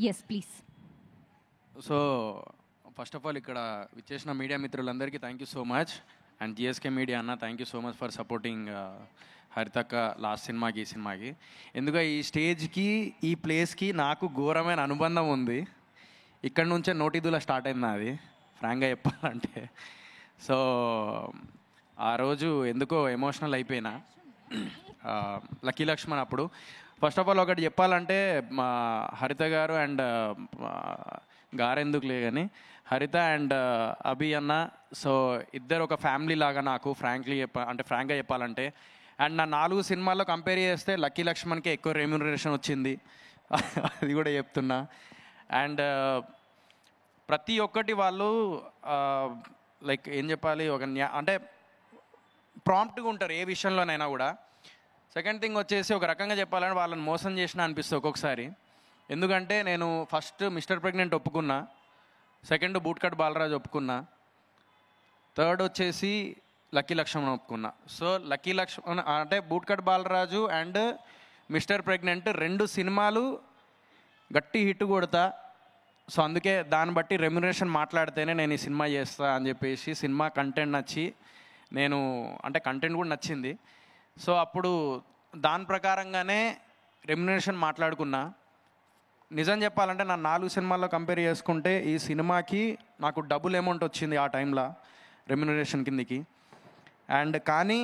Yes please. So first of all ఇక్కడ విచ్చేసిన media మిత్రులందరికీ thank you so much. And GSK media అన్న thank you so much for supporting హరితక్క last సినిమాకి ఈ సినిమాకి. ఎందుకంటే ఈ స్టేజ్కి ఈ ప్లేస్కి నాకు ఘోరమైన అనుబంధం ఉంది. ఇక్కడ నుంచే నోటిదుల స్టార్ట్ అయింది అది ఫ్రాంక్గా చెప్పాలంటే. సో ఆ రోజు ఎందుకో ఎమోషనల్ అయిపోయినా లక్కీ లక్ష్మణ్ అప్పుడు. ఫస్ట్ ఆఫ్ ఆల్ ఒకటి చెప్పాలంటే మా హరిత గారు అండ్ గారెందుకులే కానీ హరిత అండ్ అభి అన్న, సో ఇద్దరు ఒక ఫ్యామిలీ లాగా నాకు ఫ్రాంక్గా చెప్పాలంటే. అండ్ నా 4 సినిమాల్లో కంపేర్ చేస్తే లక్కీ లక్ష్మణ్కి ఎక్కువ రెమ్యూనరేషన్ వచ్చింది, అది కూడా చెప్తున్నా. అండ్ ప్రతి ఒక్కటి వాళ్ళు లైక్ ఏం చెప్పాలి, ఒక అంటే ప్రాంప్ట్గా ఉంటారు ఏ విషయంలోనైనా కూడా. సెకండ్ థింగ్ వచ్చేసి ఒక రకంగా చెప్పాలంటే వాళ్ళని మోసం చేసిన అనిపిస్తుంది ఒక్కొక్కసారి. ఎందుకంటే నేను ఫస్ట్ మిస్టర్ ప్రెగ్నెంట్ ఒప్పుకున్నా, సెకండ్ బూట్కట్ బాలరాజు ఒప్పుకున్నా, థర్డ్ వచ్చేసి లక్కీ లక్ష్మణ్ ఒప్పుకున్నా. సో లక్కీ లక్ష్మణ్ అంటే bootcut Balaraju and mister pregnant 2 సినిమాలు గట్టి హిట్ కొడతా. సో అందుకే దాన్ని బట్టి రెమ్యునరేషన్ మాట్లాడితేనే నేను ఈ సినిమా చేస్తా అని చెప్పేసి సినిమా కంటెంట్ నచ్చి నేను అంటే కంటెంట్ కూడా నచ్చింది. సో అప్పుడు దాని ప్రకారంగానే రెమ్యునరేషన్ మాట్లాడుకున్నా. నిజం చెప్పాలంటే నా 4 సినిమాల్లో కంపేర్ చేసుకుంటే ఈ సినిమాకి నాకు డబుల్ అమౌంట్ వచ్చింది ఆ టైంలో రెమ్యునరేషన్ కిందికి. అండ్ కానీ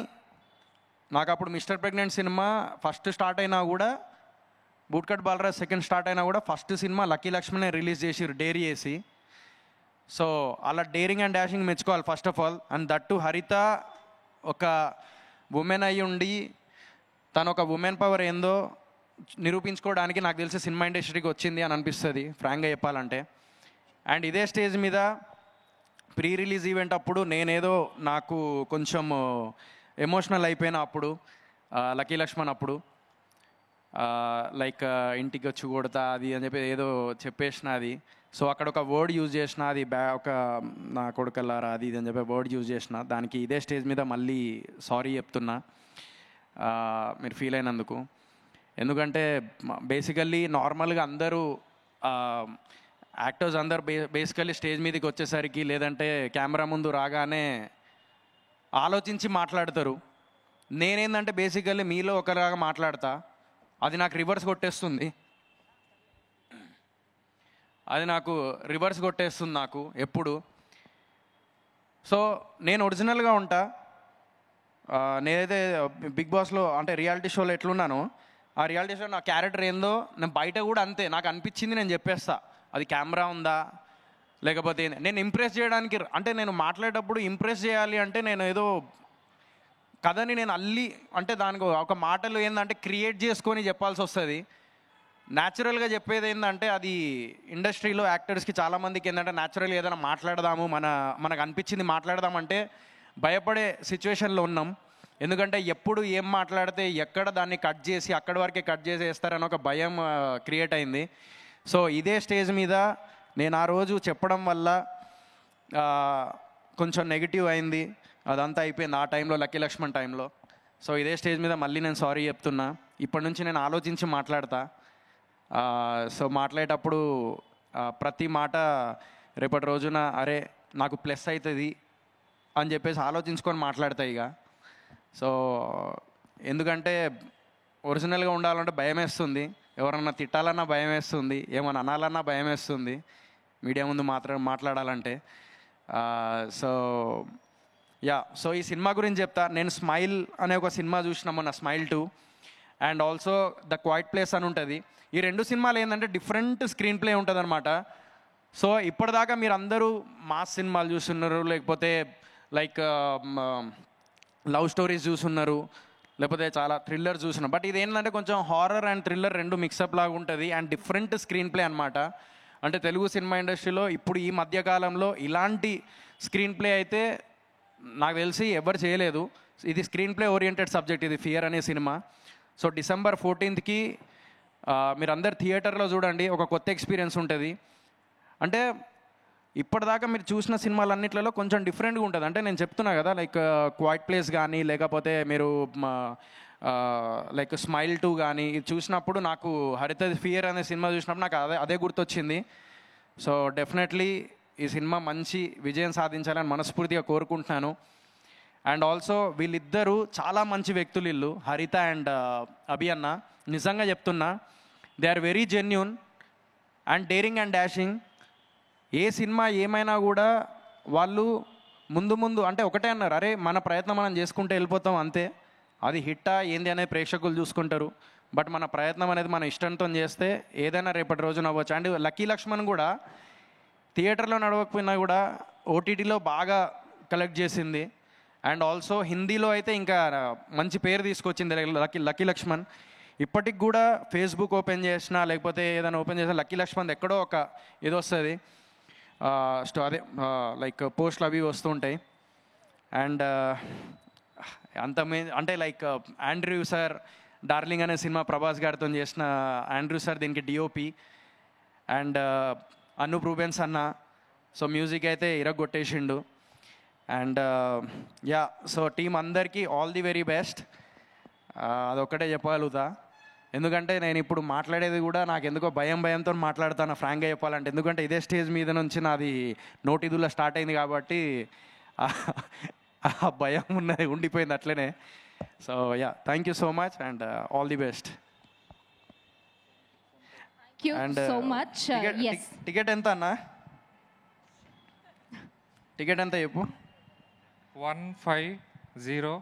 నాకు అప్పుడు mister pregnant cinema first start అయినా కూడా, బూట్కట్ బాలరాజ్ సెకండ్ స్టార్ట్ అయినా కూడా ఫస్ట్ సినిమా లక్కీ లక్ష్మణే రిలీజ్ చేసి డేర్ చేసి. సో అలా డేరింగ్ అండ్ డాషింగ్ మెచ్చుకోవాలి first of all. And that Haritha ఒక ఉమెన్ అయ్యి ఉండి తను ఒక ఉమెన్ పవర్ ఏందో నిరూపించుకోవడానికి నాకు తెలిసి సినిమా ఇండస్ట్రీకి వచ్చింది అని అనిపిస్తుంది ఫ్రాంక్గా చెప్పాలంటే. అండ్ ఇదే స్టేజ్ మీద ప్రీ రిలీజ్ ఈవెంట్ అప్పుడు నేనేదో నాకు కొంచెం ఎమోషనల్ అయిపోయినా అప్పుడు లక్కీ లక్ష్మణ్ అప్పుడు లైక్ ఇంటికి వచ్చి కొడతా అది అని చెప్పి ఏదో చెప్పేసిన అది. సో అక్కడ ఒక వర్డ్ యూజ్ చేసిన, అది ఒక నా కొడుకల్లారా అది ఇది అని చెప్పి వర్డ్ యూజ్ చేసిన. దానికి ఇదే స్టేజ్ మీద మళ్ళీ సారీ చెప్తున్నా మీరు ఫీల్ అయినందుకు. ఎందుకంటే బేసికల్లీ నార్మల్గా అందరూ యాక్టర్స్ అందరు బేసికల్లీ స్టేజ్ మీదకి వచ్చేసరికి లేదంటే కెమెరా ముందు రాగానే ఆలోచించి మాట్లాడతారు. నేనేందంటే బేసికల్లీ మీలో ఒకలాగా మాట్లాడతా, అది నాకు రివర్స్ కొట్టేస్తుంది నాకు ఎప్పుడు. సో నేను ఒరిజినల్గా ఉంటా. నేనైతే బిగ్ బాస్లో అంటే రియాలిటీ షోలో ఎట్లున్నానో ఆ రియాలిటీ షో నా క్యారెక్టర్ ఏందో నేను బయట కూడా అంతే, నాకు అనిపించింది నేను చెప్పేస్తా. అది కెమెరా ఉందా లేకపోతే నేను ఇంప్రెస్ చేయడానికి అంటే నేను మాట్లాడేటప్పుడు ఇంప్రెస్ చేయాలి అంటే నేను ఏదో కథని నేను అంటే దానికి ఒక మాటలు ఏంటంటే క్రియేట్ చేసుకొని చెప్పాల్సి వస్తుంది. న్యాచురల్గా చెప్పేది ఏంటంటే అది ఇండస్ట్రీలో యాక్టర్స్కి చాలామందికి ఏంటంటే న్యాచురల్గా ఏదైనా మాట్లాడదాము మనకు అనిపించింది మాట్లాడదామంటే భయపడే సిచ్యువేషన్లో ఉన్నాం. ఎందుకంటే ఎప్పుడు ఏం మాట్లాడితే ఎక్కడ దాన్ని కట్ చేసి అక్కడి వరకే కట్ చేసేస్తారని ఒక భయం క్రియేట్ అయింది. సో ఇదే స్టేజ్ మీద నేను ఆ రోజు చెప్పడం వల్ల కొంచెం నెగిటివ్ అయింది, అదంతా అయిపోయింది ఆ టైంలో లక్కీ లక్ష్మణ్ టైంలో. సో ఇదే స్టేజ్ మీద మళ్ళీ నేను సారీ చెప్తున్నా. ఇప్పటి నుంచి నేను ఆలోచించి మాట్లాడతా. సో మాట్లాడేటప్పుడు ప్రతి మాట రేపటి రోజున అరే నాకు ప్లస్ అవుతుంది అని చెప్పేసి ఆలోచించుకొని మాట్లాడతా ఇక. సో ఎందుకంటే ఒరిజినల్గా ఉండాలంటే భయం వేస్తుంది, ఎవరన్నా తిట్టాలన్నా భయం వేస్తుంది, ఏమన్నా అనాలన్నా భయం వేస్తుంది మీడియా ముందు మాట్లాడాలంటే. సో సో ఈ సినిమా గురించి చెప్తా. నేను స్మైల్ అనే ఒక సినిమా చూసిన మొన్న, smile 2 and also the quiet place అని ఉంటుంది. ఈ 2 సినిమాలు ఏంటంటే డిఫరెంట్ స్క్రీన్ ప్లే ఉంటుంది అనమాట. సో ఇప్పటిదాకా మీరు అందరూ మాస్ సినిమాలు చూస్తున్నారు, లేకపోతే లైక్ లవ్ స్టోరీస్ చూస్తున్నారు, లేకపోతే చాలా థ్రిల్లర్ చూస్తున్నారు. బట్ ఇది ఏంటంటే కొంచెం హారర్ అండ్ థ్రిల్లర్ 2 మిక్సప్ లాగా ఉంటుంది అండ్ డిఫరెంట్ స్క్రీన్ ప్లే అనమాట. అంటే తెలుగు సినిమా ఇండస్ట్రీలో ఇప్పుడు ఈ మధ్యకాలంలో ఇలాంటి స్క్రీన్ ప్లే అయితే నాకు తెలిసి ఎవరు చేయలేదు. ఇది స్క్రీన్ ప్లే ఓరియంటెడ్ సబ్జెక్ట్, ఇది ఫియర్ అనే సినిమా. సో December 14th మీరు అందరు థియేటర్లో చూడండి, ఒక కొత్త ఎక్స్పీరియన్స్ ఉంటుంది. అంటే ఇప్పటిదాకా మీరు చూసిన సినిమాలన్నిట్లలో కొంచెం డిఫరెంట్గా ఉంటుంది. అంటే నేను చెప్తున్నా కదా, లైక్ క్వైట్ ప్లేస్ కానీ లేకపోతే మీరు లైక్ స్మైల్ 2 కానీ ఇది చూసినప్పుడు నాకు హరిత ఫియర్ అనే సినిమా చూసినప్పుడు నాకు అదే గుర్తొచ్చింది. సో డెఫినెట్లీ ఈ సినిమా మంచి విజయం సాధించాలని మనస్ఫూర్తిగా కోరుకుంటున్నాను. అండ్ ఆల్సో వీళ్ళిద్దరూ చాలా మంచి వ్యక్తులు, వీళ్ళు హరిత అండ్ అభి అన్న. నిజంగా చెప్తున్నా, they are very genuine and daring and dashing. ఏ సినిమా ఏమైనా కూడా వాళ్ళు ముందు అంటే ఒకటే అన్నారు, అరే మన ప్రయత్నం మనం చేసుకుంటే వెళ్ళిపోతాం అంతే, అది హిట్టా ఏంది అనేది ప్రేక్షకులు చూసుకుంటారు. బట్ మన ప్రయత్నం అనేది మన ఇష్టంతో చేస్తే ఏదైనా రేపటి రోజున అవ్వచ్చు. అండ్ లక్కీ లక్ష్మణ్ కూడా థియేటర్లో నడవకపోయినా కూడా ఓటీటీలో బాగా కలెక్ట్ చేసింది. అండ్ ఆల్సో హిందీలో అయితే ఇంకా మంచి పేరు తీసుకొచ్చింది లక్కీ లక్ష్మణ్. ఇప్పటికి కూడా ఫేస్బుక్ ఓపెన్ చేసినా లేకపోతే ఏదైనా ఓపెన్ చేసినా లక్కీ లక్ష్మణ్ ఎక్కడో ఒక ఇది వస్తుంది, అదే లైక్ పోస్ట్లు అవి వస్తూ ఉంటాయి. అండ్ అంటే లైక్ ఆండ్రూ సార్ డార్లింగ్ అనే సినిమా ప్రభాస్ గారితో చేసిన ఆండ్రూ సార్ దీనికి డిఓపి. అండ్ అనూప్ రూబెన్స్ అన్న సో మ్యూజిక్ అయితే ఇరగొట్టేసిండు. అండ్ యా, సో టీం అందరికీ ఆల్ ది వెరీ బెస్ట్. అదొక్కటే చెప్పగలుగుతా, ఎందుకంటే నేను ఇప్పుడు మాట్లాడేది కూడా నాకు ఎందుకో భయంతో మాట్లాడతాను ఫ్రాంక్గా చెప్పాలంటే. ఎందుకంటే ఇదే స్టేజ్ మీద నుంచి నాది నోటిదుల్లో స్టార్ట్ అయింది కాబట్టి ఆ భయం ఉండిపోయింది అట్లనే. So yeah, thank you so much and all the best. And ticket ఎంత అన్న? టికెట్ ఎంత చెప్పు? 150.00.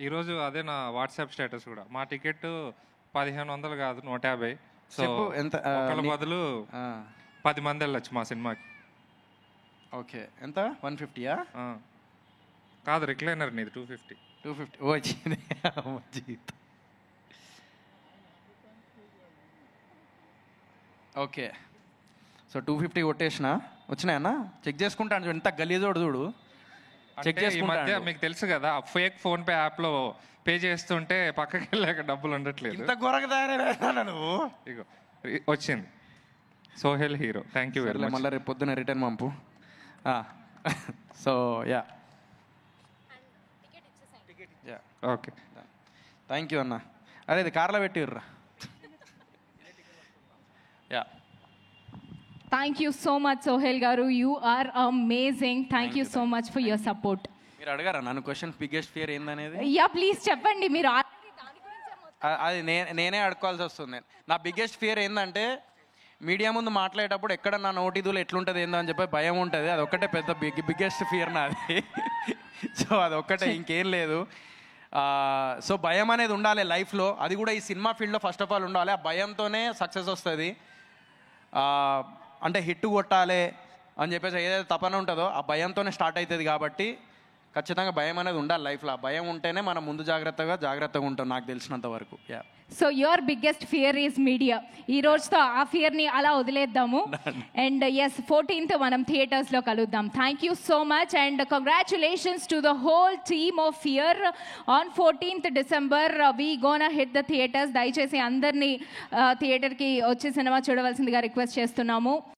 ఈరోజు అదే నా వాట్సాప్ స్టేటస్ కూడా. మా టికెట్ 1500 కాదు, 150. సో ఎంత ఒకళ్ళ బదులు 10 మంది వెళ్ళొచ్చు మా సినిమాకి. ఓకే, ఎంత? 150యా? కాదు, రిక్లైనర్ నీది 250. 250 వచ్చింది. ఓకే, సో 250 కొట్టేసిన. వచ్చినాయన్నా? చెక్ చేసుకుంటాను. ఎంత గలీజోడు చూడు, చెక్ చేసుకుంటా. మీకు తెలుసు కదా, ఫేక్ ఫోన్పే యాప్లో పే చేస్తుంటే పక్కకి వెళ్ళాక డబ్బులు ఉండట్లేదు. ఇంత ఘోరంగా నువ్వు. ఇగో వచ్చింది, Sohel hero. Thank you very much. మళ్ళీ రేపు పొద్దున రిటర్న్ పంపు. So yeah, okay, thank you అన్న. అదే ఇది కార్లో పెట్టిర్రా. Yeah, Thank you so much, Sohail Garu. You are amazing. Thank you so much for your support. మీరు అడగారా నన్ను క్వశ్చన్, బిగ్గెస్ట్ ఫియర్ ఏందనేది? యా, ప్లీజ్ చెప్పండి. మీరు అది నేనే అడుకోవాల్సి వస్తుంది. నా బిగ్గెస్ట్ ఫియర్ ఏంటంటే మీడియా ముందు మాట్లాడేటప్పుడు ఎక్కడ నా నోటిదులు ఎట్లుంటుంది ఏందో అని చెప్పి భయం ఉంటుంది. అది ఒక్కటే పెద్ద బిగ్గెస్ట్ ఫియర్ నాది. సో అదొక్కటే, ఇంకేం లేదు. సో భయం అనేది ఉండాలి లైఫ్లో, అది కూడా ఈ సినిమా ఫీల్డ్లో ఫస్ట్ ఆఫ్ ఆల్ ఉండాలి. ఆ భయంతోనే సక్సెస్ వస్తుంది. అంటే హిట్ కొట్టాలి అని చెప్పేసి ఏదైతే తపన ఉంటుందో ఆ భయంతోనే స్టార్ట్ అవుతుంది. కాబట్టి ఖచ్చితంగా భయం అనేది ఉండాలి లైఫ్లో. ఆ భయం ఉంటేనే మనం ముందు జాగ్రత్తగా ఉంటాం నాకు తెలిసినంత వరకు. Yeah, so your biggest fear is media. ఈ రోజుతో ఆ ఫియర్ని అలా వదిలేద్దాము. అండ్ ఎస్, 14th మనం థియేటర్స్లో కలుద్దాం. Thank you so much and congratulations to the whole team of fear. On 14th December we gonna hit the theatres. దయచేసి అందరినీ థియేటర్కి వచ్చి సినిమా చూడవలసిందిగా రిక్వెస్ట్ చేస్తున్నాము.